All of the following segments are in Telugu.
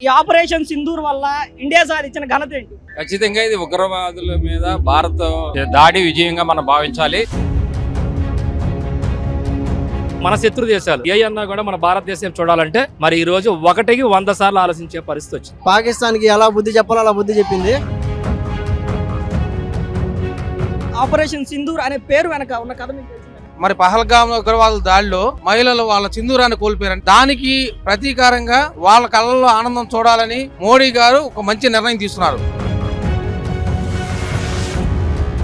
ఈ ఆపరేషన్ సింధూర్ వల్ల ఇండియా సాధించిన ఘనత ఏంటి? ఖచ్చితంగా ఇది ఉగ్రవాదుల మీద భారత్ దాడి విజయంగా మనం భావించాలి. మన శత్రు దేశాలు ఏ అన్నా కూడా మన భారతదేశం చూడాలంటే మరి ఈ రోజు 1కి 100 సార్లు ఆలోచించే పరిస్థితి వచ్చింది. పాకిస్తాన్ కి ఎలా బుద్ధి చెప్పాలో అలా బుద్ధి చెప్పింది. ఆపరేషన్ సింధూర్ అనే పేరు వెనక ఉన్న కథ మీకు తెలిసిందే. మరి పహల్గామ్ ఉగ్రవాదుల దాడిలో మహిళలు వాళ్ళ సింధూరాన్ని కోల్పోయారని దానికి ప్రతీకారంగా వాళ్ళ కళ్ళల్లో ఆనందం చూడాలని మోడీ గారు ఒక మంచి నిర్ణయం తీసుకున్నారు.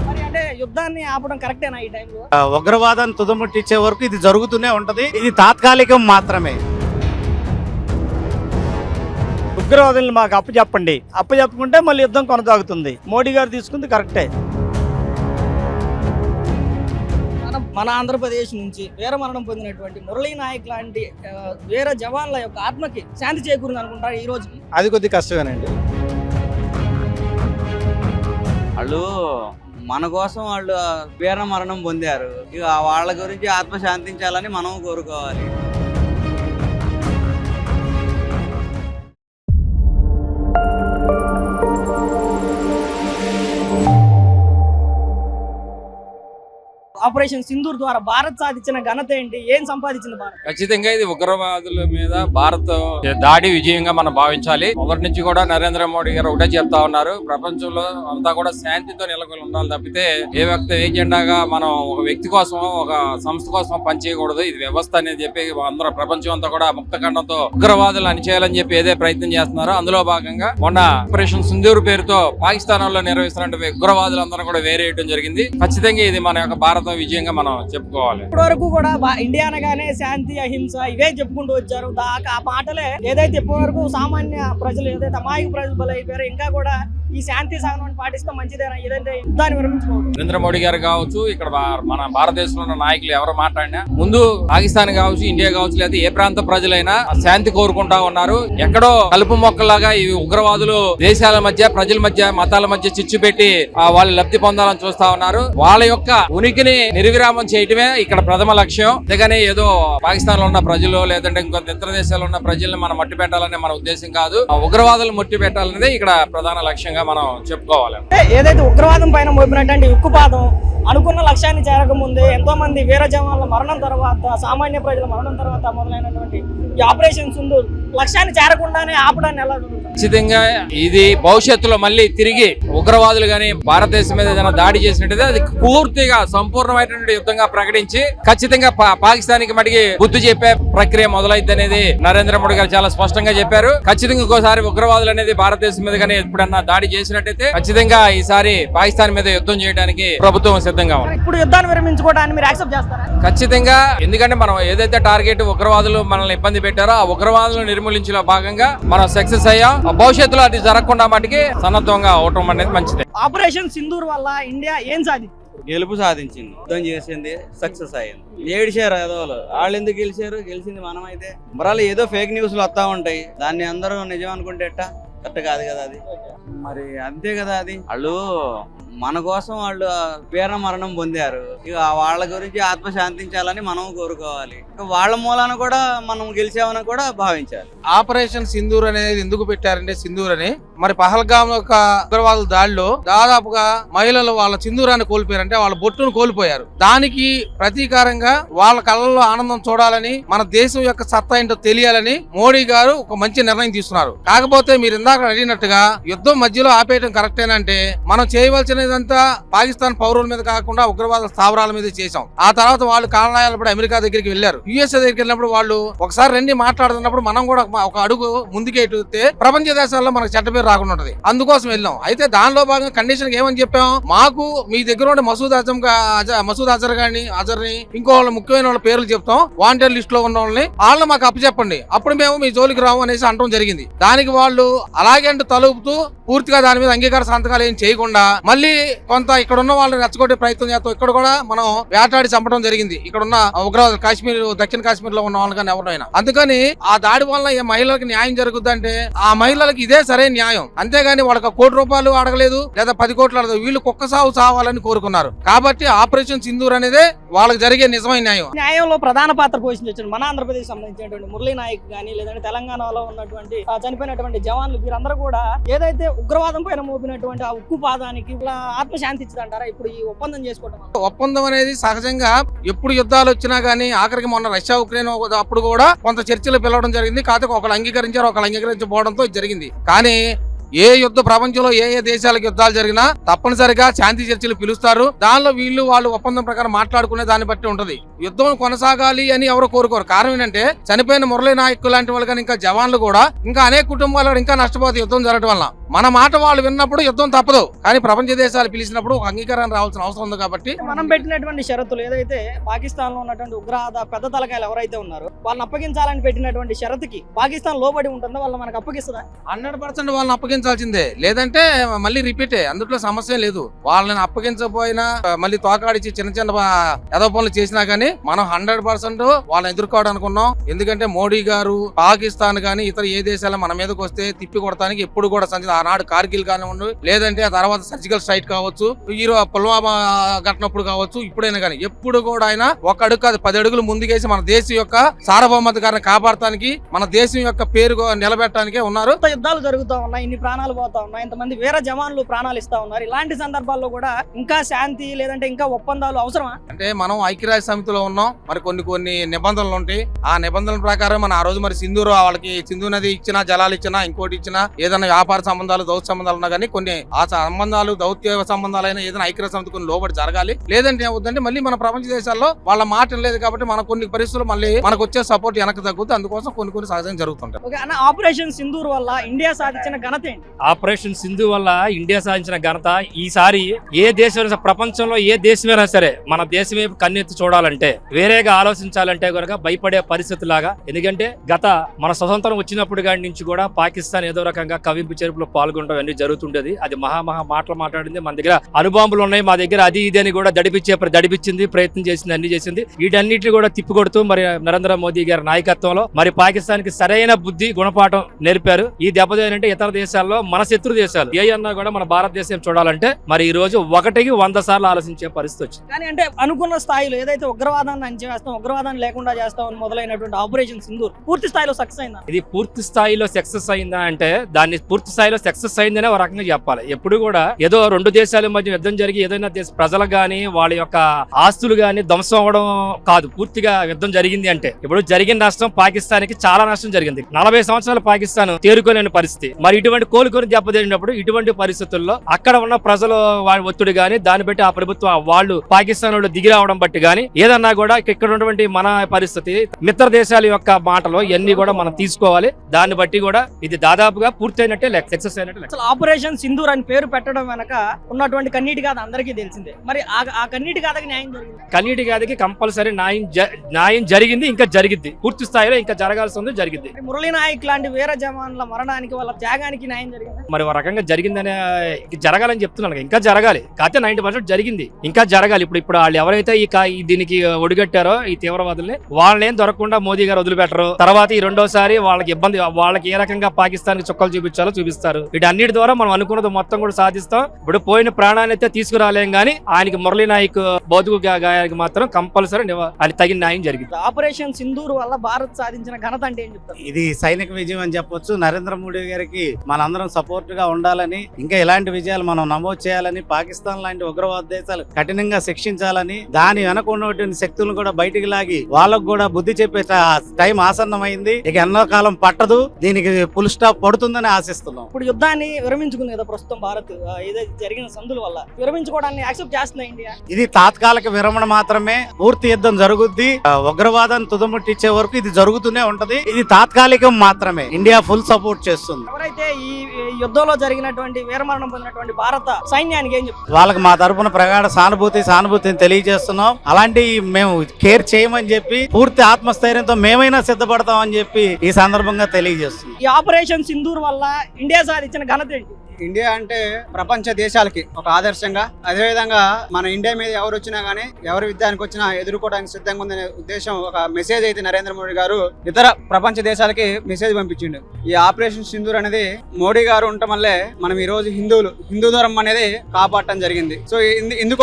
మరి అంటే యుద్ధాన్ని ఆపడం కరెక్టేనా ఈ టైంలో? ఉగ్రవాదాన్ని తుదముట్టించే వరకు ఇది జరుగుతూనే ఉంటది. ఇది తాత్కాలికం మాత్రమే. ఉగ్రవాదుల్ని మాకు అప్పచెప్పండి, అప్పచెప్పుకుంటే మళ్ళీ యుద్ధం కొనసాగుతుంది. మోడీ గారు తీసుకుంది కరెక్టే. మన ఆంధ్రప్రదేశ్ నుంచి వీరమరణం పొందినటువంటి మురళీ నాయక్ లాంటి వీర జవాన్ల యొక్క ఆత్మకి శాంతి చేకూరింది అనుకుంటారు ఈ రోజుకి? అది కొద్ది కష్టమేనండి. వాళ్ళు మన కోసం వాళ్ళు వీర మరణం పొందారు. ఇక వాళ్ళ గురించి ఆత్మ శాంతించాలని మనం కోరుకోవాలి. ఆపరేషన్ సింధూర్ ద్వారా భారత్ సాధించిన ఘనత ఏంటి? ఏం సంపాదించింది భారత్? ఖచ్చితంగా ఇది ఉగ్రవాదుల మీద భారత్ దాడి విజయంగా మనం భావించాలి. మొదటి నుంచి కూడా నరేంద్ర మోడీ గారు ఒకటే చెప్తా ఉన్నారు, ప్రపంచంలో అంతా కూడా శాంతితో నెలకొని ఉండాలి తప్పితే ఏ వ్యక్తి ఏజెండాగా మనం ఒక వ్యక్తి కోసం ఒక సంస్థ కోసం పనిచేయకూడదు. ఇది వ్యవస్థ అనేది చెప్పి అందరూ ప్రపంచం అంతా కూడా ముక్తఖండంతో ఉగ్రవాదులు అణిచేయాలని చెప్పి ఏదే ప్రయత్నం చేస్తున్నారో అందులో భాగంగా మొన్న ఆపరేషన్ సింధూర్ పేరుతో పాకిస్తాన్ లో నిర్వహిస్తున్న ఉగ్రవాదులందరూ కూడా వేరేయడం జరిగింది. ఖచ్చితంగా ఇది మన యొక్క భారత విజయంగా మనం చెప్పుకోవాలి. ఇప్పటి వరకు కూడా ఇండియా అనగానే శాంతి అహింస ఇవే చెప్పుకుంటూ వచ్చారు. ఆ పాటలే ఏదైతే ఇప్పటి వరకు సామాన్య ప్రజలు ఏదైతే అమాయక ప్రజలు బలైపోయారో ఇంకా కూడా ఈ శాంతి సహనం పాటిస్తే మంచిదేనా? ఏదంటే యుద్ధాన్ని విరమించుకోవచ్చు. నరేంద్ర మోడీ గారు కావచ్చు, ఇక్కడ మన భారతదేశంలో ఉన్న నాయకులు ఎవరు మాట్లాడినా ముందు పాకిస్తాన్ కావచ్చు, ఇండియా కావచ్చు, లేదా ఏ ప్రాంత ప్రజలైనా శాంతి కోరుకుంటా ఉన్నారు. ఎక్కడో కలుపు మొక్కలాగా ఈ ఉగ్రవాదులు దేశాల మధ్య, ప్రజల మధ్య, మతాల మధ్య చిచ్చు పెట్టి వాళ్ళు లబ్ధి పొందాలని చూస్తా ఉన్నారు. వాళ్ళ యొక్క ఉనికిని నిర్విరామం చేయటమే ఇక్కడ ప్రథమ లక్ష్యం. అందుకని ఏదో పాకిస్తాన్ లో ఉన్న ప్రజలు లేదంటే ఇంకో ఇతర దేశాల్లో ఉన్న ప్రజల్ని మనం మట్టి పెట్టాలనే మన ఉద్దేశం కాదు. ఉగ్రవాదులు మట్టి పెట్టాలనేది ఇక్కడ ప్రధాన లక్ష్యంగా మనం చెప్పుకోవాలి. ఏదైతే ఉగ్రవాదం పైన మోపినటువంటి ఉక్కుపాదం అనుకున్న లక్ష్యాన్ని చేరకముందే ఎంతో మంది వీర జవాన్ల మరణం తర్వాత, సామాన్య ప్రజల మరణం తర్వాత మొదలైనటువంటి ఈ ఆపరేషన్ సింధూర్ లక్ష్యాన్ని చేరకుండానే ఆపడాన్ని ఎలా? ఖచ్చితంగా ఇది భవిష్యత్తులో మళ్ళీ తిరిగి ఉగ్రవాదులు గాని భారతదేశం మీద ఏదైనా దాడి చేసినట్టయితే అది పూర్తిగా సంపూర్ణమైనటువంటి యుద్ధంగా ప్రకటించి ఖచ్చితంగా పాకిస్తాన్ కి మటుకి బుద్ధి చెప్పే ప్రక్రియ మొదలైద్ది అనేది నరేంద్ర మోడీ గారు చాలా స్పష్టంగా చెప్పారు. ఖచ్చితంగా ఇంకోసారి ఉగ్రవాదులు అనేది భారతదేశం మీద కానీ ఎప్పుడన్నా దాడి చేసినట్టయితే ఖచ్చితంగా ఈసారి పాకిస్తాన్ మీద యుద్ధం చేయడానికి ప్రభుత్వం సిద్ధంగా ఉంది. ఇప్పుడు యుద్ధాన్ని విరమించుకోవడానికి మీరు యాక్సెప్ట్ చేస్తారా? ఖచ్చితంగా. ఎందుకంటే మనం ఏదైతే టార్గెట్ ఉగ్రవాదులు మనల్ని ఇబ్బంది పెట్టారో ఆ ఉగ్రవాదులను నిర్మూలించే భాగంగా మనం సక్సెస్ అయ్యాం. భవిష్యత్తులో అది జరగకుండా మటుకి సన్నద్ధంగా అవటం అనేది మంచిది. ఆపరేషన్ సింధూర్ వల్ల ఇండియా ఏం సాధించింది? గెలుపు సాధించింది, యుద్ధం చేసింది, సక్సెస్ అయ్యింది. ఏడిచారు ఏదోలు, వాళ్ళు ఎందుకు గెలిచారు? గెలిచింది మనమైతే. మరాలు ఏదో ఫేక్ న్యూస్లు వస్తా ఉంటాయి, దాన్ని అందరూ నిజం అనుకుంటే ఎట్టా? కరెక్ట్ కాదు కదా అది. మరి అంతే కదా అది. వాళ్ళు మన కోసం వాళ్ళు వీర మరణం పొందారు. ఇక వాళ్ళ గురించి ఆత్మ శాంతించాలని మనం కోరుకోవాలి. ఇక వాళ్ళ మూలాన కూడా మనం గెలిచామని కూడా భావించాలి. ఆపరేషన్ సింధూర్ అనేది ఎందుకు పెట్టారంటే సింధూర్ అని మరి పహల్గామ్ యొక్క ఉగ్రవాదుల దాడిలో దాదాపుగా మహిళలు వాళ్ళ సింధూరాన్ని కోల్పోయారంటే వాళ్ళ బొట్టును కోల్పోయారు. దానికి ప్రతీకారంగా వాళ్ళ కళ్ళల్లో ఆనందం చూడాలని, మన దేశం యొక్క సత్తా ఏంటో తెలియాలని మోడీ గారు ఒక మంచి నిర్ణయం తీసుకున్నారు. కాకపోతే మీరు ఇందాక అడిగినట్టుగా యుద్ధం మధ్యలో ఆపేయడం కరెక్టేనంటే మనం చేయవలసినదంతా పాకిస్తాన్ పౌరుల మీద కాకుండా ఉగ్రవాద స్థావరాల మీద చేశాం. ఆ తర్వాత వాళ్ళు కారణాలప్పుడు అమెరికా దగ్గరికి వెళ్లారు, యుఎస్ఏ దగ్గరికి వెళ్ళినప్పుడు వాళ్ళు ఒకసారి రండి మాట్లాడుతున్నప్పుడు మనం కూడా ఒక అడుగు ముందుకేస్తే ప్రపంచ దేశాల్లో మనకు చెడ్డ పేరు రాకుండా ఉంటది. అందుకోసం వెళ్ళాం. అయితే దానిలో భాగంగా కండిషన్ ఏమని చెప్పాం, మాకు మీ దగ్గర ఉండే మసూద్ అజర్ గాని అజర్ని ఇంకో వాళ్ళ ముఖ్యమైన వాళ్ళ పేర్లు చెప్తాం, వాంటెడ్ లిస్ట్ లో ఉన్న వాళ్ళని వాళ్ళని మాకు అప్పచెప్పండి, అప్పుడు మేము మీ జోలికి రాము అనేసి అనడం జరిగింది. దానికి వాళ్ళు అలాగే అంటే తలుపుతూ పూర్తిగా దాని మీద అంగీకార సంతకాలు ఏం చేయకుండా మళ్ళీ కొంత ఇక్కడ ఉన్న వాళ్ళని రెచ్చగొట్టే ప్రయత్నం చేస్తాం. ఇక్కడ కూడా మనం వేటాడి చంపడం జరిగింది. ఇక్కడ ఉన్న ఉగ్రవాదులు కాశ్మీర్, దక్షిణ కాశ్మీర్ లో ఉన్న వాళ్ళు కానీ ఎవరైనా. అందుకని ఆ దాడి వల్ల మహిళలకు న్యాయం జరుగుద్దంటే ఆ మహిళలకు ఇదే సరైన న్యాయం. న్యాయం. అంతేగాని వాళ్ళకి 1 కోటి రూపాయలు అడగలేదు, లేదా 10 కోట్లు అడగలేదు. వీళ్ళు కుక్క సాగు చావాలని కోరుకున్నారు. కాబట్టి ఆపరేషన్ సింధూర్ అనేదే వాళ్ళకి జరిగే నిజమైన న్యాయం. న్యాయంలో ప్రధాన పాత్ర పోషించారు మన ఆంధ్రప్రదేశ్ సంబంధించినటువంటి మురళీ నాయక్ గానీ, లేదంటే తెలంగాణలో ఉన్నటువంటి చనిపోయినటువంటి జవాన్లు వీరందరూ కూడా ఏదైతే ఉగ్రవాదం పైన మోపినటువంటి ఆ ఉక్కు పాదానికి ఆత్మశాంతి ఇచ్చిందంటారా ఇప్పుడు ఈ ఒప్పందం చేసుకోవడం? ఒప్పందం అనేది సహజంగా ఎప్పుడు యుద్ధాలు వచ్చినా గానీ, ఆఖరికి మొన్న రష్యా ఉక్రెయిన్ అప్పుడు కూడా కొంత చర్చలు పిలవడం జరిగింది. కాకపోతే ఒకళ్ళు అంగీకరించారు, ఒకళ్ళు అంగీకరించకపోవడంతో జరిగింది. కానీ ఏ యుద్ధ ప్రపంచంలో ఏ దేశాలకు యుద్ధాలు జరిగినా తప్పనిసరిగా శాంతి చర్చలు పిలుస్తారు. దానిలో వీళ్ళు వాళ్ళు ఒప్పందం ప్రకారం మాట్లాడుకునే దాన్ని బట్టి ఉంటది. యుద్ధం కొనసాగాలి అని ఎవరు కోరుకోరు. కారణం ఏంటంటే చనిపోయిన మురళీ నాయక్ లాంటి వాళ్ళు కానీ, ఇంకా జవాన్లు కూడా, ఇంకా అనేక కుటుంబాలు ఇంకా నష్టపోతాయి యుద్ధం జరగడం వల్ల. మన మాట వాళ్ళు విన్నప్పుడు యుద్ధం తప్పదు. కానీ ప్రపంచ దేశాలు పిలిచినప్పుడు ఒక అంగీకారం రావాల్సిన అవసరం ఉంది. కాబట్టి మనం పెట్టినటువంటి షరతులు ఏదైతే పాకిస్తాన్ లో ఉన్నటువంటి ఉగ్రవాద పెద్ద తలకాయలు ఎవరైతే ఉన్నారో వాళ్ళని అప్పగించాలని పెట్టినటువంటి షరతుకి పాకిస్తాన్ లోబడి ఉంటుందో వాళ్ళు మనకు అప్పగిస్తుందా? 100% వాళ్ళని అప్పగించాల్సిందే. లేదంటే మళ్ళీ రిపీటే. అందులో సమస్య లేదు. వాళ్ళని అప్పగించకపోయినా మళ్ళీ తోకాడిచి చిన్న చిన్న ఎదో పనులు చేసినా గానీ మనం 100% వాళ్ళని ఎదుర్కోవడానికి ఉన్నాం. ఎందుకంటే మోడీ గారు పాకిస్తాన్ గానీ ఇతర ఏ దేశాలు మన మీదకి వస్తే తిప్పి కొడతానికి ఎప్పుడు కూడా ఆనాడు కార్గిల్ కానివ్వండి, లేదంటే ఆ తర్వాత సర్జికల్ స్ట్రైక్ కావచ్చు, పుల్వామా ఘటనప్పుడు కావచ్చు, ఇప్పుడైనా కానీ ఎప్పుడు కూడా ఆయన ఒక అడుగు కాదు 10 అడుగులు ముందుకేసి మన దేశం యొక్క సార్వభౌమధికారాన్ని కాపాడటానికి, మన దేశం యొక్క పేరు నిలబెట్టడానికే ఉన్నారు. యుద్ధాలు జరుగుతూ ఉన్నాయి, ఇన్ని ప్రాణాలు పోతా ఉన్నాయి, ఇంతమంది వేరే జవాన్లు ప్రాణాలు ఇస్తా ఉన్నారు. ఇలాంటి సందర్భాల్లో కూడా ఇంకా శాంతి లేదంటే ఇంకా ఒప్పందాలు అవసరమా? అంటే మనం ఐక్యరాజ్య సమితిలో ఉన్నాం. మరి కొన్ని నిబంధనలు ఉంటాయి. ఆ నిబంధనల ప్రకారం మన ఆ రోజు మరి సింధూరు వాళ్ళకి సింధు నది ఇచ్చినా, జలాలు ఇచ్చినా, ఇంకోటి ఇచ్చినా, ఏదైనా వ్యాపార సంబంధాలు, దౌత్య సంబంధాలు ఉన్నా కానీ కొన్ని ఆ సంబంధాలు దౌత్య సంబంధాలైనా ఏదైనా ఐక్యరాజ్య సమితి కొన్ని లోబడి జరగాలి. లేదంటే ఏమవుతుందంటే మళ్ళీ మన ప్రపంచ దేశాల్లో వాళ్ళ మాట లేదు. కాబట్టి మన కొన్ని పరిస్థితులు మళ్ళీ మనకు వచ్చే సపోర్ట్ వెనక్కి తగ్గుతుంది. అందుకోసం కొన్ని సహజంగా జరుగుతుంటాయి. ఆపరేషన్ సింధూర్ వల్ల ఇండియా సాధించిన ఘనత ఏంటి? ఆపరేషన్ సింధు వల్ల ఇండియా సాధించిన ఘనత ఈసారి ఏ దేశం, ప్రపంచంలో ఏ దేశమైనా సరే మన దేశం వైపు కన్నెత్తి చూడాలంటే, వేరేగా ఆలోచించాలంటే కనుక భయపడే పరిస్థితి లాగా. ఎందుకంటే గత మన స్వతంత్రం వచ్చినప్పుడు కాడి నుంచి కూడా పాకిస్తాన్ ఏదో రకంగా కవింపు చెరుపులో పాల్గొనడం అన్ని జరుగుతుండేది. అది మహా మాటలు మాట్లాడింది. మన దగ్గర అణుబాంబులు ఉన్నాయి, మా దగ్గర అది ఇది అని కూడా దడిపించింది, ప్రయత్నం చేసింది, అన్ని చేసింది. వీటన్నిటిని కూడా తిప్పికొడుతూ మరి నరేంద్ర మోదీ గారి నాయకత్వంలో మరి పాకిస్తాన్ కి సరైన బుద్ధి గుణపాఠం నేర్పారు. ఈ దెబ్బతేనంటే ఇతర దేశాల్లో మన శత్రు దేశాలు ఏ అన్నా కూడా మన భారతదేశం చూడాలంటే మరి ఈ రోజు 1కి 100 సార్లు ఆలోచించే పరిస్థితి వచ్చింది. కానీ అంటే అనుకున్న స్థాయిలో ఏదైతే ఉగ్రవాదాన్ని అంచివేస్తాం, ఉగ్రవాదాన్ని లేకుండా చేస్తామని మొదలైనటువంటి ఆపరేషన్ సింధూర్ పూర్తి స్థాయిలో సక్సెస్ అయిందా? ఇది పూర్తి స్థాయిలో సక్సెస్ అయిందా అంటే దాన్ని పూర్తి స్థాయిలో సక్సెస్ అయిందనే ఒక రకంగా చెప్పాలి. ఎప్పుడు కూడా ఏదో 2 దేశాల మధ్య యుద్ధం జరిగి ఏదైనా ప్రజలు గాని వాళ్ళ యొక్క ఆస్తులు గాని ధ్వంసం అవ్వడం కాదు. పూర్తిగా యుద్ధం జరిగింది అంటే ఇప్పుడు జరిగిన నష్టం పాకిస్తాన్ కి చాలా నష్టం జరిగింది. 40 సంవత్సరాలు పాకిస్తాన్ తేరుకోలేని పరిస్థితి. మరి ఇటువంటి కోలుకొని దెబ్బతిన్నప్పుడు ఇటువంటి పరిస్థితుల్లో అక్కడ ఉన్న ప్రజలు వాళ్ళ ఒత్తిడి గాని, దాన్ని బట్టి ఆ ప్రభుత్వం వాళ్ళు పాకిస్తాన్ వాళ్ళు దిగి రావడం బట్టి గాని ఏదన్నా కూడా ఇక్కడ ఉన్నటువంటి మన పరిస్థితి, మిత్ర దేశాల యొక్క మాటలు ఇవన్నీ కూడా మనం తీసుకోవాలి. దాన్ని బట్టి కూడా ఇది దాదాపుగా పూర్తయినట్టే లెక్క, సక్సెస్ అయినట్టే. అసలు ఆపరేషన్ సింధూర్ అని పేరు పెట్టడం వెనక ఉన్నటువంటి కన్నీటి గాథ అందరికీ తెలిసిందే. మరి ఆ కన్నీటి గాథకి న్యాయం జరిగింది? కన్నీటి గాథకి కంపల్సరీ న్యాయం జరిగింది, ఇంకా జరిగింది. పూర్తి స్థాయిలో ఇంకా జరగాల్సి ఉంది, జరిగింది. మురళీ నాయక్ లాంటి వేరే జవాన్ల మరణానికి, వాళ్ళ త్యాగానికి న్యాయం జరిగింది. మరి ఒక రకంగా జరిగిందనే జరగాలని చెప్తున్నాను. ఇంకా జరగాలి, కాకపోతే 90% జరిగింది, ఇంకా జరగాలి. ఇప్పుడు వాళ్ళు ఎవరైతే దీనికి ఒడిగట్టారో ఈ తీవ్రవాదుల్ని, వాళ్ళని ఏం దొరకకుండా మోదీ గారు వదిలిపెట్టరు. తర్వాత ఈ రెండోసారి వాళ్ళకి ఇబ్బంది, వాళ్ళకి ఏ రకంగా పాకిస్తాన్ కి చుక్కలు చూపించాలో చూపిస్తారు. వీటన్నిటి ద్వారా మనం అనుకున్నది మొత్తం కూడా సాధిస్తాం. ఇప్పుడు పోయిన ప్రాణాన్ని అయితే తీసుకురాలేం గానీ ఆయనకి మురళీ నాయక్ బౌద్ధ గాయానికి మాత్రం కంపల్సరీ అది తగిన న్యాయం జరిగింది. ఆపరేషన్ సింధూర్ వల్ల భారత్ సాధించిన ఘనత అంటే ఏం చెప్తారు? ఇది సైనిక విజయం అని చెప్పొచ్చు. నరేంద్ర మోడీ గారికి మనందరం సపోర్ట్ గా ఉండాలని, ఇంకా ఇలాంటి విజయాలు మనం నమోదు చేయాలని, పాకిస్తాన్ లాంటి ఉగ్రవాద దేశాలు కఠినంగా శిక్షించాలని, దాని వెనక ఉన్నటువంటి శక్తులను కూడా బయటికి లాగి వాళ్ళకు కూడా బుద్ధి చెప్పే టైం ఆసన్నమైంది. ఇక ఎన్నో కాలం పట్టదు, దీనికి ఫుల్ స్టాప్ పడుతుందని ఆశిస్తున్నాం. ఇప్పుడు యుద్ధాన్ని విరమించుకుంది కదా ప్రస్తుతం భారత్, ఏదైతే జరిగిన సందుల వల్ల విరమించుకోవడాన్ని యాక్సెప్ట్ చేస్తుంది ఇండియా. ఇది తాత్కాలిక విరమణ మాత్రమే. పూర్తి యుద్ధం జరుగుద్ది. ఉగ్రవాదాన్ని తుదముట్టించే వరకు ఇది జరుగుతూనే ఉంటది. ఇది తాత్కాలికం మాత్రమే. ఇండియా ఫుల్ సపోర్ట్ చేస్తుంది. ఎవరైతే ఈ యుద్ధంలో జరిగినటువంటి వీరమరణం పొందినటువంటి భారత సైన్యానికి ఏం చెప్తారు? వాళ్ళకి మా తరపున ప్రగాఢ సానుభూతిని తెలియజేస్తున్నాం. అలాంటి మేము కేర్ చేయమని చెప్పి పూర్తి ఆత్మస్థైర్యంతో మేమైనా సిద్ధపడతామని చెప్పి ఈ సందర్భంగా తెలియజేస్తున్నాం. ఈ ఆపరేషన్ సింధూర్ వల్ల ఇండియా సాధించిన ఘనత ఏంటి? ఇండియా అంటే ప్రపంచ దేశాలకి ఒక ఆదర్శంగా, అదేవిధంగా మన ఇండియా మీద ఎవరు వచ్చినా గానీ ఎవరి యుద్ధానికి వచ్చినా ఎదుర్కోవడానికి సిద్ధంగా ఉందనే ఉద్దేశం, ఒక మెసేజ్ అయితే నరేంద్ర మోడీ గారు ఇతర ప్రపంచ దేశాలకి మెసేజ్ పంపించిండు. ఈ ఆపరేషన్ సింధూర్ అనేది మోడీ గారు ఉండటం వల్లే మనం ఈ రోజు హిందూ ధర్మం అనేది కాపాడటం జరిగింది. సో ఇందుకు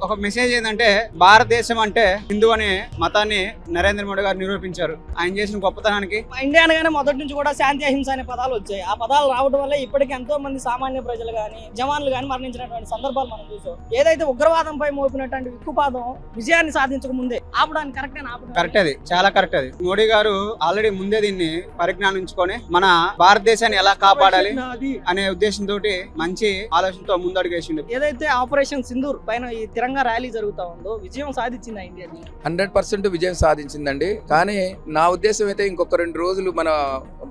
ఒక మెసేజ్ ఏంటంటే భారతదేశం అంటే హిందూ అనే మతాన్ని నరేంద్ర మోడీ గారు నిరూపించారు ఆయన చేసిన గొప్పతనానికి. ఇండియా అనగానే మొదటి నుంచి కూడా శాంతి అహింస అనే పదాలు వచ్చాయి. ఆ పదాలు రావడం వల్ల ఇప్పటికీ ఎంతో మంది సామాన్య ప్రజలు కానీ జవాన్లు కానీ మరణించినటువంటి సందర్భాలు మనం చూసాం. ఏదైతే ఉగ్రవాదంపై మోపినటువంటి ఉక్కుపాదం విజయాన్ని సాధించక ముందే ఆపడానికి కరెక్ట్, అది చాలా కరెక్ట్. అది మోడీ గారు ఆల్రెడీ ముందే దీన్ని పరిజ్ఞానించుకొని మన భారతదేశాన్ని ఎలా కాపాడాలి అనే ఉద్దేశంతో మంచి ఆలోచనతో ముందడుగు వేసిండు. ఏదైతే ఆపరేషన్ సింధూర్ పైన ఈ తిరంగా ర్యాలీ జరుగుతా ఉందో విజయం సాధించింది ఇండియా 100% విజయం సాధించిందండి. కానీ నా ఉద్దేశం అయితే ఇంకొక 2 రోజులు మన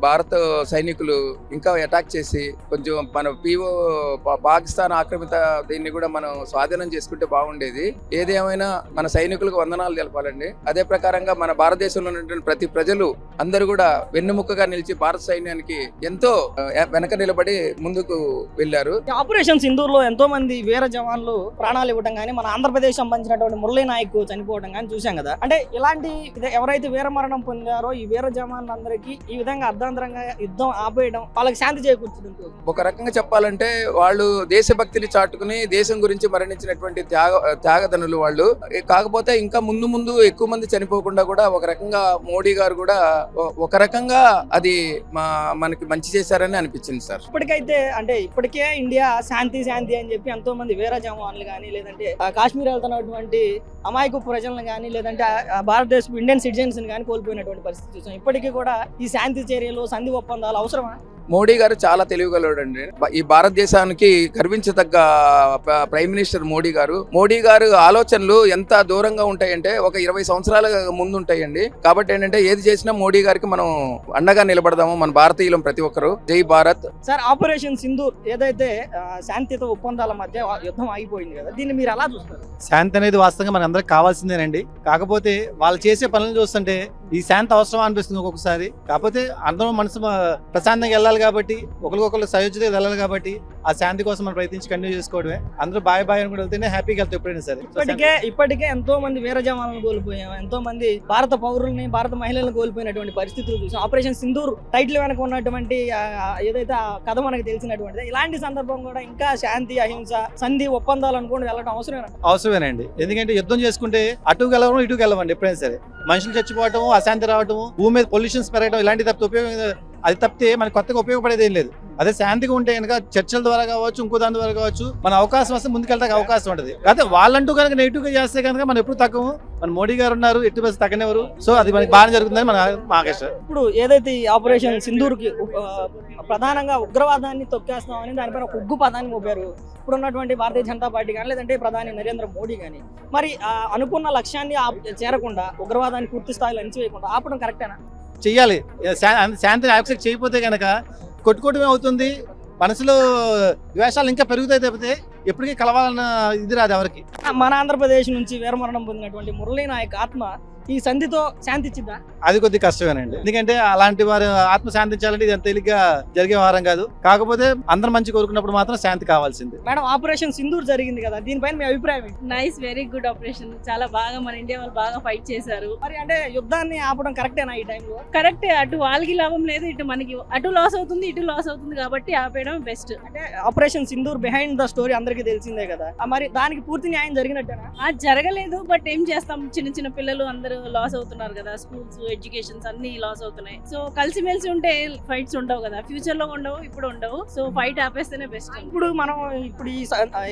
భారత సైనికులు ఇంకా అటాక్ చేసి కొంచెం మన పాకిస్తాన్ ఆక్రమిత దీన్ని కూడా మనం స్వాధీనం చేసుకుంటే బాగుండేది. ఏదేమైనా మన సైనికులకు వందనాలు తెలపాలండి. అదే ప్రకారంగా మన భారతదేశంలో ఉన్నటువంటి ప్రతి ప్రజలు అందరూ కూడా వెన్నుముక్కగా నిలిచి భారత సైన్యానికి ఎంతో వెనక నిలబడి ముందుకు వెళ్లారు. ఆపరేషన్ సింధూర్ లో ఎంతో మంది వీర జవాన్లు ప్రాణాలు ఇవ్వడం కానీ మన ఆంధ్రప్రదేశ్ సంబంధించినటువంటి మురళీ నాయక్ చనిపోవడం కానీ చూసాం కదా. అంటే ఇలాంటి ఎవరైతే వీర మరణం పొందారో ఈ వీర జవాన్లందరికీ ఈ విధంగా అర్ధాంతరంగా యుద్ధం ఆపేయడం వాళ్ళకి శాంతి చేకూర్చుంటుంది. ఒక రకంగా చెప్పాలంటే వాళ్ళు దేశభక్తిని చాటుకుని దేశం గురించి మరణించినటువంటి త్యాగధనులు వాళ్ళు. కాకపోతే ఇంకా ముందు ఎక్కువ మంది చనిపోకుండా కూడా ఒక రకంగా మోడీ గారు కూడా ఒక రకంగా అది మనకి మంచి చేశారని అనిపించింది సార్. ఇప్పటికైతే అంటే ఇప్పటికే ఇండియా శాంతి అని చెప్పి ఎంతో మంది వీర జవాన్లు కానీ లేదంటే కాశ్మీర్ వెళ్తున్నటువంటి అమాయక ప్రజలను కానీ లేదంటే భారతదేశ ఇండియన్ సిటిజన్స్ కానీ కోల్పోయినటువంటి పరిస్థితి చూసాం. ఇప్పటికీ కూడా ఈ శాంతి చర్యలు సంధి ఒప్పందాలు అవసరమా? మోడీ గారు చాలా తెలివిగలడండి. ఈ భారతదేశానికి గర్వించదగ్గ ప్రైమ్ మినిస్టర్ మోడీ గారు ఆలోచనలు ఎంత దూరంగా ఉంటాయంటే ఒక 20 సంవత్సరాల ముందు ఉంటాయండి. కాబట్టి ఏంటంటే ఏది చేసినా మోడీ గారికి మనం అండగా నిలబడదాము మన భారతీయులం ప్రతి ఒక్కరు. జై భారత్. సార్, ఆపరేషన్ సింధూర్ ఏదైతే శాంతితో ఒప్పందాల మధ్య యుద్ధం ఆగిపోయింది కదా, దీన్ని మీరు ఎలా చూస్తారు? శాంతి అనేది వాస్తవంగా మన అందరికి కావాల్సిందేనండి. కాకపోతే వాళ్ళు చేసే పనులు చూస్తుంటే ఈ శాంతి అవసరం అనిపిస్తుంది ఒక్కొక్కసారి. కాకపోతే అందరూ మనసు ప్రశాంతంగా వెళ్ళాలి కాబట్టి ఒకరికొకరు సయోధ్యతగా వెళ్ళాలి కాబట్టి ఆ శాంతి కోసం మనం ప్రయత్నించి కంటిన్యూ చేసుకోవడమే. అందరూ బాయ్ అని కూడా వెళ్తేనే హ్యాపీగా వెళ్తాం ఎప్పుడైనా సరే. ఇప్పటికే ఎంతో మంది వీర జవాన్లను కోల్పోయాం, ఎంతో మంది భారత పౌరుల్ని భారత మహిళలను కోల్పోయినటువంటి పరిస్థితులు చూసాం. ఆపరేషన్ సింధూర్ టైటిల్ వెనక ఉన్నటువంటి ఏదైతే ఆ కథ మనకు తెలిసినటువంటిది. ఇలాంటి సందర్భం కూడా ఇంకా శాంతి అహింస సంధి ఒప్పందాలు అనుకోండి వెళ్ళడం అవసరమేనండి. ఎందుకంటే యుద్ధం చేసుకుంటే అటు గెలవడం ఇటు గెలవండి. ఎప్పుడైనా సరే మనుషులు చచ్చిపోవటం, అశాంతి రావటం, భూమి మీద పొల్యూషన్స్ పెరగడం ఇలాంటి తప్ప ఉపయోగం అది తప్పితే మనకి కొత్తగా ఉపయోగపడేది ఏం లేదు. అదే శాంతిగా ఉంటే కనుక చర్చల ద్వారా కావచ్చు, ఇంకో దాని ద్వారా కావచ్చు, మన అవకాశం వస్తే ముందుకెళ్ళడానికి అవకాశం ఉంటుంది. అదే వాళ్ళంటూ కనుక నెగిటివ్ గా చేస్తే కనుక మనం ఎప్పుడు తగ్గము. మన మోడీ గారు ఉన్నారు, ఎట్టి బస్ తగ్గనివ్వరు. సో అది మనకి బాగా జరుగుతుందని మన ఆకాశ. ఇప్పుడు ఏదైతే ఈ ఆపరేషన్ సింధూర్ కి ప్రధానంగా ఉగ్రవాదాన్ని తొక్కేస్తామని దానిపైన ఒక ఉగ్గు పదాన్ని మోపారు ఇప్పుడు ఉన్నటువంటి భారతీయ జనతా పార్టీ కానీ లేదంటే ప్రధాని నరేంద్ర మోడీ కానీ. మరి అనుకున్న లక్ష్యాన్ని చేరకుండా ఉగ్రవాదాన్ని పూర్తి స్థాయిలో అణిచివేయకుండా ఆపడం కరెక్టేనా? చెయ్యాలి. శాంతిని యాక్సెప్ట్ చేయకపోతే కనుక కొట్టుకోవటమే అవుతుంది. మనసులో ద్వేషాలు ఇంకా పెరుగుతాయి తప్పితే ఎప్పటికీ కలవాలన్న ఇది రాదు ఎవరికి. మన ఆంధ్రప్రదేశ్ నుంచి వీరమరణం పొందినటువంటి మురళీ నాయక్ ఆత్మ ఈ సంధితో శాంతించిందా? అది కొద్ది కష్టమేనండి. ఎందుకంటే అలాంటి వారు ఆత్మ శాంతించాలంటే ఇది అంత తేలిగ్గా జరిగే వ్యవహారం కాదు. కాకపోతే అందరు మంచి కోరుకున్నప్పుడు మాత్రం శాంతి కావాల్సింది. మేడం, ఆపరేషన్ సింధూర్ జరిగింది కదా, దీనిపైన మీ అభిప్రాయం ఏంటి? Nice, very good operation. చాలా బాగా మన ఇండియా వాళ్ళు బాగా ఫైట్ చేశారు. మరి అంటే యుద్ధాన్ని ఆపడం కరెక్టేనా ఈ టైంలో? కరెక్టే. అటు వాళ్ళకి లాభం లేదు, ఇటు మనకి అటు లాస్ అవుతుంది, ఇటు లాస్ అవుతుంది. కాబట్టి ఆపేయడం బెస్ట్. అంటే operation Sindoor behind the story అందరికీ తెలిసిందే కదా, మరి దానికి పూర్తి న్యాయం జరిగినట్టేనా? జరగలేదు, బట్ ఏం చేస్తాం, చిన్న పిల్లలు అందరూ లాస్ అవుతున్నారు కదా, స్కూల్స్ ఎడ్యుకేషన్స్ అన్ని లాస్ అవుతున్నాయి. సో కలిసిమెలిసి ఉంటే ఫైట్స్ ఉండవు కదా, ఫ్యూచర్ లో ఉండవు, ఇప్పుడు ఉండవు. సో ఫైట్ ఆపేస్తేనే బెస్ట్. ఇప్పుడు మనం ఈ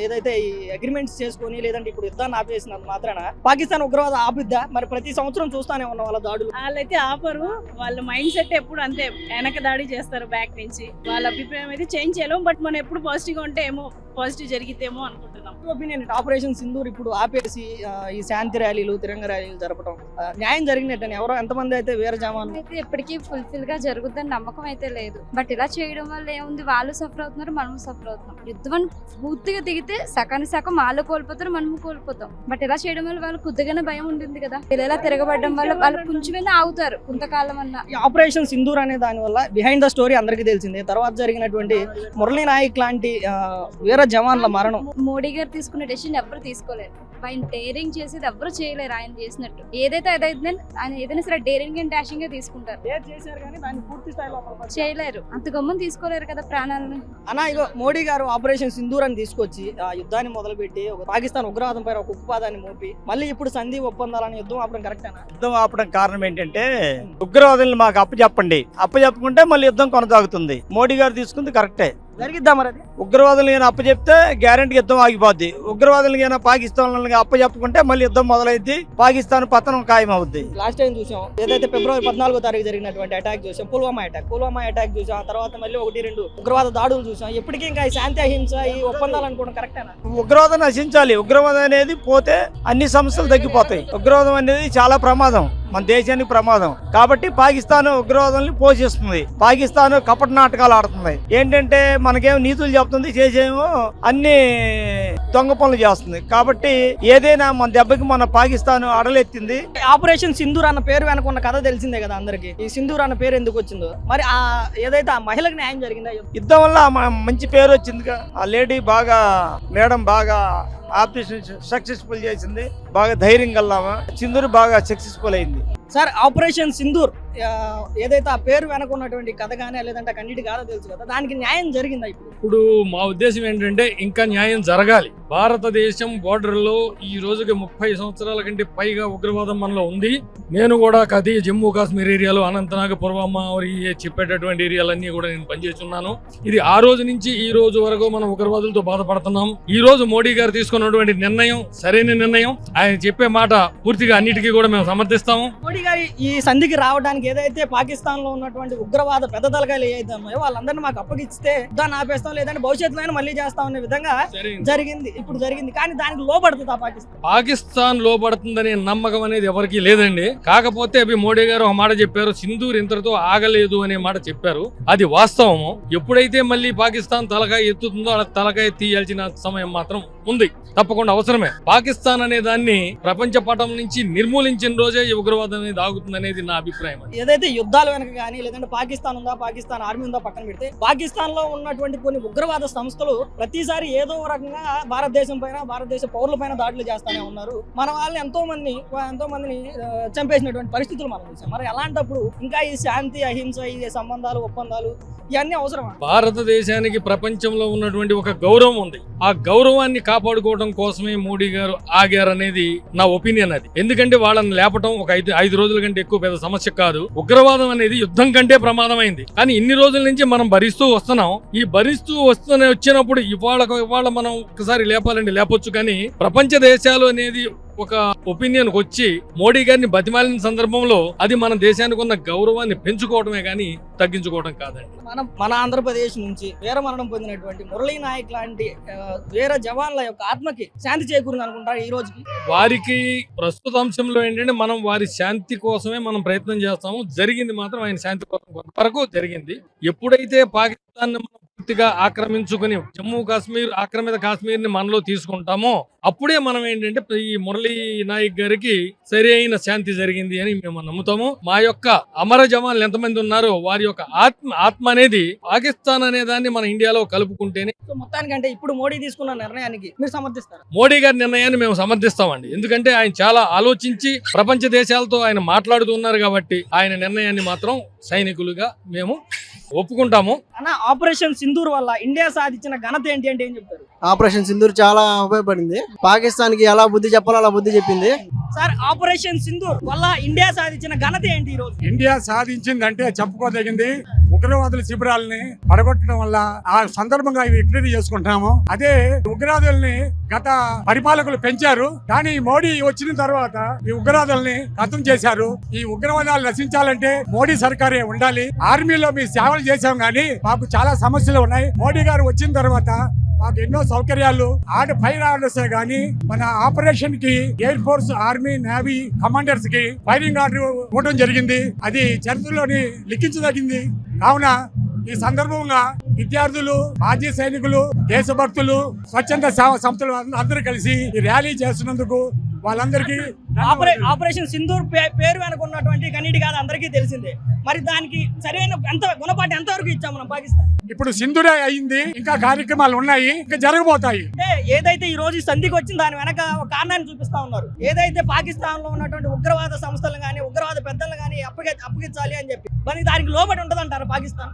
ఏదైతే ఈ అగ్రిమెంట్స్ చేసుకుని లేదంటే ఇప్పుడు యుద్ధాన్ని ఆపేసినంత మాత్రాన పాకిస్తాన్ ఉగ్రవాద ఆపిద్దా? మరి ప్రతి సంవత్సరం చూస్తానే ఉన్న వాళ్ళ దాడులు. వాళ్ళైతే ఆపరు, వాళ్ళ మైండ్ సెట్ ఎప్పుడు అంతే, వెనక దాడి చేస్తారు బ్యాక్ నుంచి. వాళ్ళ అభిప్రాయం అయితే చేంజ్ చేయలేము, బట్ మనం ఎప్పుడు పాజిటివ్ గా ఉంటే ఏమో పాజిటివ్ జరిగితేమో అనుకుంటున్నాం. ఒపీనియన్ ఆపరేషన్ సింధూర్ ఇప్పుడు ఆపేసి ఈ శాంతి ర్యాలీలు తిరంగ ర్యాలీలు జరపడం న్యాయం జరిగినట్టని ఎవరో ఎంతమంది అయితే వేరే జవాన్లు అయితే ఎప్పటికీ ఫుల్ఫిల్ గా జరుగుతుందని నమ్మకం అయితే లేదు. బట్ ఇలా చేయడం వల్ల ఏముంది, వాళ్ళు సఫర్ అవుతున్నారు, మనము సఫర్ అవుతున్నాం. యుద్ధం పూర్తిగా దిగితే సకాని సగం వాళ్ళు కోల్పోతారు, మనము కోల్పోతాం. బట్ ఇలా చేయడం వల్ల వాళ్ళు కొద్దిగానే భయం ఉంటుంది కదా. ఇలా తిరగబడడం వల్ల వాళ్ళు కొంచెమైనా ఆగుతారు కొంతకాలం అన్నా. ఈ ఆపరేషన్ సింధూర్ అనే దాని వల్ల బిహైండ్ ద స్టోరీ అందరికీ తెలిసిందే. తర్వాత జరిగినటువంటి మురళీ నాయక్ లాంటి వీర జవాన్ల మరణం. మోడీ గారు తీసుకునే డెసిషన్ ఎవరు తీసుకోలేరు. ఆయన డేరింగ్ చేసేది ఎవరు చేయలేరు. ఆయన చేసినట్టు ఏదైతే అదైతే ఆయన ఏదైనా సరే డేరింగ్ అండ్ డాషింగ్ గా తీసుకుంటారు. చేశారు కానీ దాన్ని పూర్తి స్థాయిలో చేయలేరు, అంత గమ్మని తీసుకోలేరు కదా ప్రాణాలను. అన్నా ఇగో మోడీ గారు ఆపరేషన్ సింధూర్ అని తీసుకొచ్చి ఆ యుద్ధాన్ని మొదలుపెట్టి ఒక పాకిస్తాన్ ఉగ్రవాదం పైన ఒక ఉక్కుపాదాన్ని మోపి మళ్ళీ ఇప్పుడు సంధి ఒప్పందాలని యుద్ధం ఆపడం కరెక్టేనా? యుద్ధం ఆపడం కారణం ఏంటంటే ఉగ్రవాదులను మాకు అప్పచెప్పండి, అప్పచెప్పకుంటే మళ్ళీ యుద్ధం కొనసాగుతుంది. మోడీ గారు తీసుకుంది కరెక్టే. జరిగిద్దా మరి అది? ఉగ్రవాదులు ఏమైనా అప్పచెప్తే గ్యారెంటీ యుద్ధం ఆగిపోద్ది. ఉగ్రవాదులు ఏమైనా పాకిస్తాన్ అప్పచెప్పకుంటే మళ్ళీ యుద్ధం మొదలైద్ది, పాకిస్తాన్ పతనం ఖాయం అవుద్ది. లాస్ట్ టైం చూసాం ఏదైతే ఫిబ్రవరి 14వ తారీఖు జరిగినటువంటి అటాక్ చూసాం, పుల్వామా అటాక్ చూసాం. ఆ తర్వాత మళ్ళీ 1-2 ఉగ్రవాద దాడులు చూసాం. ఎప్పటికీ ఇంకా ఈ శాంతి అహింస ఈ ఒప్పందాలు అనుకోవడం కరెక్టేనా? ఉగ్రవాదం నశించాలి. ఉగ్రవాదం అనేది పోతే అన్ని సమస్యలు తగ్గిపోతాయి. ఉగ్రవాదం అనేది చాలా ప్రమాదం, మన దేశానికి ప్రమాదం. కాబట్టి పాకిస్తాన్ ఉగ్రవాదాన్ని పోషిస్తుంది. పాకిస్తాన్ కపట నాటకాలు ఆడుతుంది. ఏంటంటే మనకేమో నీతులు చెప్తుంది, చేసేమో అన్ని దొంగ పనులు చేస్తుంది. కాబట్టి ఏదైనా మన దెబ్బకి మన పాకిస్తాన్ అడలెత్తింది. ఆపరేషన్ సింధూర్ అన్న పేరు వెనకున్న కథ తెలిసిందే కదా అందరికి. ఈ సింధూర్ అన్న పేరు ఎందుకు వచ్చిందో మరి ఏదైతే ఆ మహిళకు న్యాయం జరిగిందా? యుద్ధం వల్ల మంచి పేరు వచ్చింది. ఆ లేడీ బాగా, మేడం బాగా ఆపరేషన్ సక్సెస్ఫుల్ చేసింది, బాగా ధైర్యం గల్లామా. సింధూర్ బాగా సక్సెస్ఫుల్ అయింది. సార్ ఆపరేషన్ సింధూర్ ఏదైతే ఆ పేరు వెనకున్నటువంటి కథ కానీ లేదంటే కన్నిటి కాదో తెలుసు కదా, దానికి న్యాయం జరిగిందా? ఇప్పుడు మా ఉద్దేశం ఏంటంటే ఇంకా న్యాయం జరగాలి. భారతదేశం బోర్డర్ లో ఈ రోజుకి 30 సంవత్సరాల కంటే పైగా ఉగ్రవాదం మనలో ఉంది. నేను కూడా కది జమ్మూ కాశ్మీర్ ఏరియాలో అనంతనాగ్, పుల్వామా చెప్పేటటువంటి ఏరియాలన్నీ కూడా నేను పనిచేస్తున్నాను. ఇది ఆ రోజు నుంచి ఈ రోజు వరకు మనం ఉగ్రవాదులతో బాధపడుతున్నాం. ఈ రోజు మోడీ గారు తీసుకున్నటువంటి నిర్ణయం సరైన నిర్ణయం. ఆయన చెప్పే మాట పూర్తిగా అన్నిటికీ కూడా మేము సమర్థిస్తాము. మోడీ గారి ఈ సంధికి రావడానికి ఏదైతే పాకిస్తాన్ లో ఉన్నటువంటి ఉగ్రవాద పెద్ద తలకాయలు ఏదైతే ఉన్నాయో వాళ్ళందరినీ మాకు అప్పగిస్తే దాన్ని ఆపేస్తాం, లేదంటే భవిష్యత్తులో మళ్ళీ చేస్తాం అనే విధంగా జరిగింది. ఇప్పుడు జరిగింది కానీ దానికి లోపడుతుందా పాకిస్తాన్ లోపడుతుందనే నమ్మకం అనేది ఎవరికి లేదండి. కాకపోతే మోడీ గారు ఒక మాట చెప్పారు, సింధూర్ ఇంతటితో ఆగలేదు అనే మాట చెప్పారు. అది వాస్తవము. ఎప్పుడైతే మళ్ళీ పాకిస్తాన్ తలకాయ ఎత్తుతుందో అలా తలకాయ తీయాల్సిన సమయం మాత్రం ఉంది, తప్పకుండా అవసరమే. పాకిస్తాన్ అనే దాన్ని ప్రపంచ పటం నుంచి నిర్మూలించిన రోజే ఈ ఉగ్రవాదం అనేది ఆగుతుంది అనేది నా అభిప్రాయం. ఏదైతే యుద్ధాలు వెనక కానీ లేదంటే పాకిస్తాన్ ఉందా, పాకిస్తాన్ ఆర్మీ ఉందా పక్కన పెడితే, పాకిస్తాన్ లో ఉన్నటువంటి కొన్ని ఉగ్రవాద సంస్థలు ప్రతిసారి ఏదో రకంగా భారతదేశం పైన, భారతదేశ పౌరుల పైన దాడులు చేస్తానే ఉన్నారు. మన వాళ్ళని ఎంతో మందిని చంపేసినటువంటి పరిస్థితులు మనం చూసాం. మరి అలాంటప్పుడు ఇంకా ఈ శాంతి అహింస, ఈ సంబంధాలు, ఒప్పందాలు ఇవన్నీ అవసరమా? భారతదేశానికి ప్రపంచంలో ఉన్నటువంటి ఒక గౌరవం ఉంది. ఆ గౌరవాన్ని కాపాడుకోవడం కోసమే మోడీ గారు ఆగారనేది నా ఒపీనియన్. అది ఎందుకంటే వాళ్ళని లేపటం ఒక 5 రోజుల కంటే ఎక్కువ పెద్ద సమస్య కాదు. ఉగ్రవాదం అనేది యుద్ధం కంటే ప్రమాదమైంది. కానీ ఇన్ని రోజుల నుంచి మనం భరిస్తూ వస్తున్నాం. ఈ భరిస్తూ వచ్చినప్పుడు ఇవాళ మనం ఒకసారి లేపొచ్చు. కానీ ప్రపంచ దేశాలు అనేది ఒక ఒపీనియన్ వచ్చి మోడీ గారిని బతిమాలిన సందర్భంలో అది మన దేశానికి ఉన్న గౌరవాన్ని పెంచుకోవడమే కానీ తగ్గించుకోవడం కాదండి. మన ఆంధ్రప్రదేశ్ నుంచి వీరమరణం పొందినటువంటి మురళీ నాయక్ లాంటి వీర జవాన్ల యొక్క ఆత్మకి శాంతి చేకూరింది అనుకుంటారు ఈ రోజుకి? వారికి ప్రస్తుత అంశంలో ఏంటంటే మనం వారి శాంతి కోసమే మనం ప్రయత్నం చేస్తాము. జరిగింది మాత్రం ఆయన శాంతి కోసం వరకు జరిగింది. ఎప్పుడైతే పాకిస్తాన్ పూర్తిగా ఆక్రమించుకుని జమ్మూ కాశ్మీర్ ఆక్రమిత కాశ్మీర్ ని మనలో తీసుకుంటామో అప్పుడే మనం ఏంటంటే ఈ మురళీ నాయక్ గారికి సరి అయిన శాంతి జరిగింది అని మేము నమ్ముతాము. మా యొక్క అమర జవాన్లు ఎంతమంది ఉన్నారో వారి యొక్క ఆత్మ అనేది పాకిస్తాన్ అనే దాన్ని మన ఇండియాలో కలుపుకుంటేనే. మొత్తానికంటే ఇప్పుడు మోడీ తీసుకున్న నిర్ణయానికి మీరు సమర్థిస్తారు? మోడీ గారి నిర్ణయాన్ని మేము సమర్థిస్తామండి. ఎందుకంటే ఆయన చాలా ఆలోచించి ప్రపంచ దేశాలతో ఆయన మాట్లాడుతున్నారు కాబట్టి ఆయన నిర్ణయాన్ని మాత్రం సైనికులుగా మేము ఒప్పుకుంటాము. అన్న ఆపరేషన్ సింధూర్ వల్ల ఇండియా సాధించిన ఘనత ఏంటి అంటే ఏం చెప్తారు? ఆపరేషన్ సింధూర్ చాలా ఉపయోగపడింది. పాకిస్తాన్ కి ఎలా బుద్ధి చెప్పాలో అలా బుద్ధి చెప్పింది. సార్ ఆపరేషన్ సింధూర్ వల్ల ఇండియా సాధించిన ఘనత ఏంటి ఈ రోజు? ఇండియా సాధించిందంటే చెప్పుకోదగింది ఉగ్రవాదుల శిబిరాలని పడగొట్టడం వల్ల ఆ సందర్భంగా విక్టరీ చేసుకుంటున్నాము. అదే ఉగ్రవాదుల్ని గత పరిపాలకులు పెంచారు, కానీ మోడీ వచ్చిన తర్వాత ఈ ఉగ్రవాదుల్ని ఖతం చేశారు. ఈ ఉగ్రవాదాలు నశించాలంటే మోడీ సర్కారే ఉండాలి. ఆర్మీలో మీ సేవలు చేశాం, కానీ మాకు చాలా సమస్యలు ఉన్నాయి. మోడీ గారు వచ్చిన తర్వాత మాకు ఎన్నో సౌకర్యాలు ఫైర్ ఆర్డర్స్ గానీ మన ఆపరేషన్ కి air force, army, navy commanders కి ఫైరింగ్ ఆర్డర్ ఇవ్వడం జరిగింది. అది చరిత్రలోని లిఖించదగింది. కావున ఈ సందర్భంగా విద్యార్థులు, మాజీ సైనికులు, దేశభక్తులు, స్వచ్ఛంద సేవా సంస్థలు అందరూ కలిసి ఈ ర్యాలీ చేస్తున్నందుకు వాళ్ళందరికీ ఆపరేషన్ సింధూర్ పేరు వెనుకున్నటువంటి కన్నీటి కాదు అందరికీ తెలిసిందే. మరి దానికి సరైన గుణపాఠం ఎంతవరకు ఇచ్చాం మనం పాకిస్తాన్? ఇప్పుడు సింధూరే అయింది, ఇంకా కార్యక్రమాలు ఉన్నాయి, ఇంకా జరగబోతాయి. అంటే ఏదైతే ఈ రోజు సంధికి వచ్చింది దాని వెనక ఒక కారణాన్ని చూపిస్తా ఉన్నారు. ఏదైతే పాకిస్తాన్ లో ఉన్నటువంటి ఉగ్రవాద సంస్థలు గానీ ఉగ్రవాద పెద్దలు గానీ అప్పగించాలి అని చెప్పి దానికి లోబడి ఉంటదంటారు పాకిస్తాన్?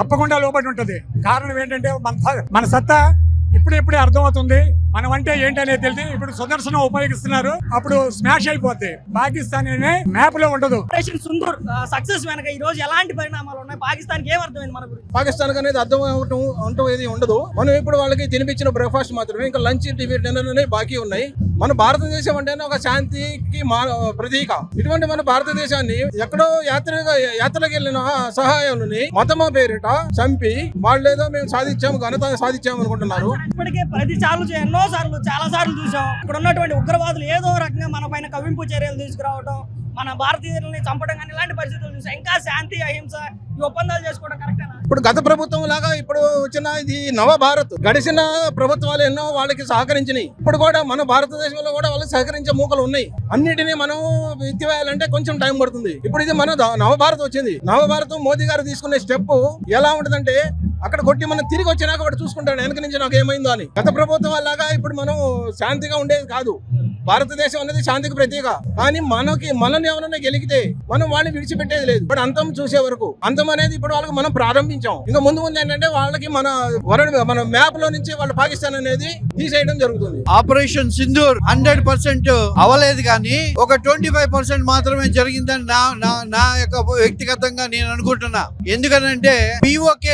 తప్పకుండా లోబడి ఉంటది. కారణం ఏంటంటే మన సత్తా ఇప్పుడే అర్థమవుతుంది. మనం అంటే ఏంటనేది తెలిసి ఇప్పుడు సుదర్శనం ఉపయోగిస్తున్నారు, అప్పుడు స్మాష్ అయిపోద్ది. పాకిస్తాన్ అనే మ్యాప్ లో ఉండదు. ఆపరేషన్ సింధూర్ సక్సెస్ వెనక ఈ రోజు ఎలాంటి పరిణామాలు ఉన్నాయి? పాకిస్తాన్ కి ఏం అర్థమైంది మన గురించి? పాకిస్తాన్ అనేది అర్థం అవటం ఏది ఉండదు. మనం ఇప్పుడు వాళ్ళకి తినిపించిన బ్రేక్ఫాస్ట్ మాత్రమే, ఇంకా లంచ్, డిన్నర్ అనేవి బాకీ ఉన్నాయి. మన భారతదేశం అంటేనే ఒక శాంతికి ప్రతీక. ఇటువంటి మన భారతదేశాన్ని ఎక్కడో యాత్రలకు వెళ్ళిన సహాయాలని మతమ పేరిట చంపి వాళ్ళేదో మేము సాధించాము, ఘనత సాధించాము అనుకుంటున్నారు. ఇప్పటికే చాలా సార్లు చూసాం. ఇక్కడ ఉన్నటువంటి ఉగ్రవాదులు ఏదో రకంగా మన పైన కవ్వింపు చర్యలు తీసుకురావడం, మన భారతీయులని చంపడం కానీ ఇలాంటి పరిస్థితులు చూసాం. ఇంకా శాంతి, అహింస ఈ ఒప్పందాలు చేసుకోవడం కరెక్టేనా? ఇప్పుడు గత ప్రభుత్వం లాగా ఇప్పుడు వచ్చిన ఇది నవ భారత్. గడిచిన ప్రభుత్వాలు ఎన్నో వాళ్ళకి సహకరించినాయి. ఇప్పుడు కూడా మన భారతదేశంలో కూడా వాళ్ళకి సహకరించే మూకలు ఉన్నాయి. అన్నిటినీ మనం ఎత్తివేయాలంటే కొంచెం టైం పడుతుంది. ఇప్పుడు ఇది మన నవభారత్ వచ్చింది. నవభారత్ మోదీ గారు తీసుకునే స్టెప్ ఎలా ఉంటదంటే, అక్కడ కొట్టి మనం తిరిగి వచ్చినాక వాడు చూసుకుంటాడు వెనక నుంచి నాకు ఏమైందో అని. గత ప్రభుత్వం లాగా ఇప్పుడు మనం శాంతిగా ఉండేది కాదు. భారతదేశం అనేది శాంతికి ప్రతీక. కానీ మనల్ని ఎవరైనా గెలిగితే మనం వాళ్ళని విడిచిపెట్టేది లేదు. ఇప్పుడు అంతం చూసే వరకు, అంతం అనేది ఇప్పుడు వాళ్ళకి మనం ప్రారంభించాం. ఇంకా ముందు ఏంటంటే వాళ్ళకి మన మ్యాప్ లో నుంచి వాళ్ళ పాకిస్తాన్ అనేది తీసేయడం జరుగుతుంది. ఆపరేషన్ సింధూర్ 100% అవ్వలేదు, కానీ ఒక 25% మాత్రమే జరిగిందని నా యొక్క వ్యక్తిగతంగా నేను అనుకుంటున్నా. ఎందుకనంటే POK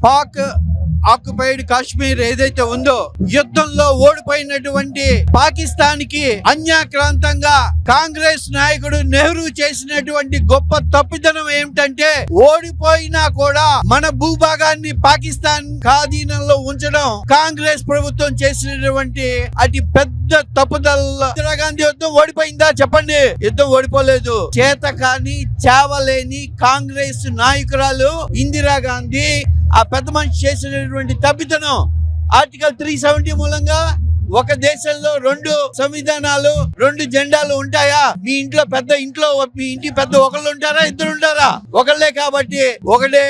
పాక్ ఆక్యుపైడ్ కాశ్మీర్ ఏదైతే ఉందో, యుద్ధంలో ఓడిపోయినటువంటి పాకిస్తాన్ కి అన్యాక్రాంతంగా కాంగ్రెస్ నాయకుడు నెహ్రూ చేసినటువంటి గొప్ప తప్పిదనం ఏమిటంటే, ఓడిపోయినా కూడా మన భూభాగాన్ని పాకిస్తాన్ స్వాధీనంలో ఉంచడం కాంగ్రెస్ ప్రభుత్వం చేసినటువంటి అతి పెద్ద తప్పుదల. ఇందిరాగాంధీ యుద్ధం ఓడిపోయిందా చెప్పండి? యుద్ధం ఓడిపోలేదు. చేత కానీ చావలేని కాంగ్రెస్ నాయకురాలు ఇందిరాగాంధీ ఆ పెద్ద మనిషి చేసినటువంటి తప్పిదనం. ఆర్టికల్ 370 మూలంగా ఒక దేశంలో 2 సంవిధానాలు, 2 జెండాలు ఉంటాయా? మీ ఇంట్లో మీ ఇంటి పెద్ద ఒకళ్ళు ఉంటారా, ఇద్దరు ఉంటారా? ఒకళ్ళే. కాబట్టి ఒకటే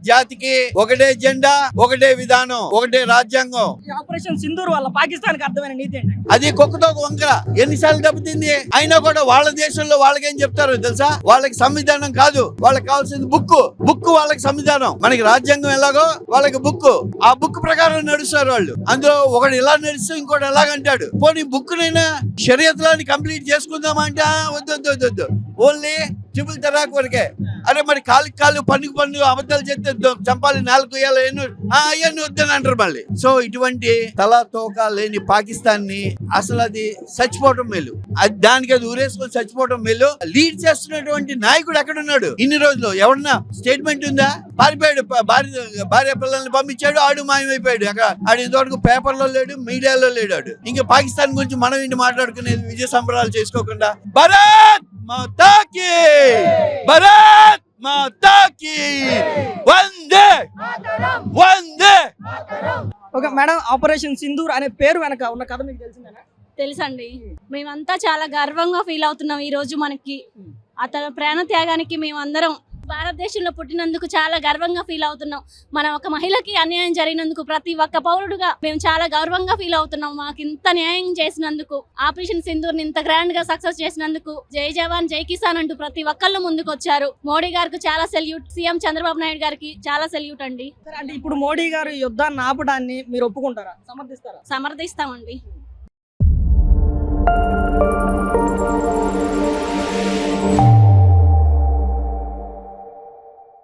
జాతికి ఒకటే జెండా, ఒకటే విధానం, ఒకటే రాజ్యాంగం. ఆపరేషన్ సింధూర్ వల్ల పాకిస్తాన్ కి అర్థమైన నీతి ఏంటి? అది కుక్కతో వంకర. ఎన్నిసార్లు దెబ్బతింది? అయినా కూడా వాళ్ళ దేశంలో వాళ్ళకేం చెప్తారో తెలుసా? వాళ్ళకి సంవిధానం కాదు, వాళ్ళకి కావాల్సింది బుక్ వాళ్ళకి సంవిధానం. మనకి రాజ్యాంగం ఎలాగో వాళ్ళకి బుక్. ఆ బుక్ ప్రకారం నడుస్తారు వాళ్ళు. అందులో ఒకటి ఇలా నడుస్తూ ఇంకోటి ఎలాగంటాడు. పోనీ బుక్ నైనా షరియత్లాని కంప్లీట్ చేసుకుందామా అంటే వద్దు, ఓన్లీ ట్రిపుల్ తలాక్ వరకే. అరే మరి కాలు పన్ను అబద్ధాలు చేస్తే చంపాలి, 4 ఏళ్ళు అవన్నీ వద్దని అంటారు మళ్ళీ. సో ఇటువంటి తలా తోక లేని పాకిస్తాన్ ని అసలు అది చచ్చిపోవటం మేలు. దానికి అది ఊరేసుకొని చచ్చిపోవటం మేలు. లీడ్ చేస్తున్నటువంటి నాయకుడు ఎక్కడ ఉన్నాడు? ఇన్ని రోజులు ఎవరన్నా స్టేట్మెంట్ ఉందా? పారిపోయాడు, భార్య పిల్లల్ని పంపించాడు, ఆడు మాయమైపోయాడు. ఆడు ఇంతవరకు పేపర్ లో లేడు, మీడియాలో లేడు. ఇంకా పాకిస్తాన్ గురించి మనం ఏంటి మాట్లాడుకునేది? విజయ సంబరాలు చేసుకోకుండా భారత్ మాతాకి, భారత్ మాతాకి వందే వందే. ఓకే మేడం, ఆపరేషన్ సింధూర్ అనే పేరు వెనక ఉన్న కథ మీకు తెలిసిందేనా? తెలుసండి. మేమంతా చాలా గర్వంగా ఫీల్ అవుతున్నాం ఈ రోజు. మనకి అతని ప్రాణ త్యాగానికి మేమందరం భారతదేశంలో పుట్టినందుకు చాలా గర్వంగా ఫీల్ అవుతున్నాం. మనం ఒక మహిళకి అన్యాయం జరిగినందుకు ప్రతి ఒక్క పౌరుడుగా మేము చాలా గర్వంగా ఫీల్ అవుతున్నాం. మాకు ఇంత న్యాయం చేసినందుకు, ఆపరేషన్ సింధూర్ ఇంత గ్రాండ్ గా సక్సెస్ చేసినందుకు జై జవాన్ జై కిసాన్ అంటూ ప్రతి ఒక్కళ్ళు ముందుకు వచ్చారు. మోడీ గారికి చాలా సెల్యూట్, సీఎం చంద్రబాబు నాయుడు గారికి చాలా సెల్యూట్ అండి. అంటే ఇప్పుడు మోడీ గారు యుద్ధాన్ని ఆపడాన్ని మీరు ఒప్పుకుంటారా, సమర్థిస్తారా? సమర్థిస్తామండి.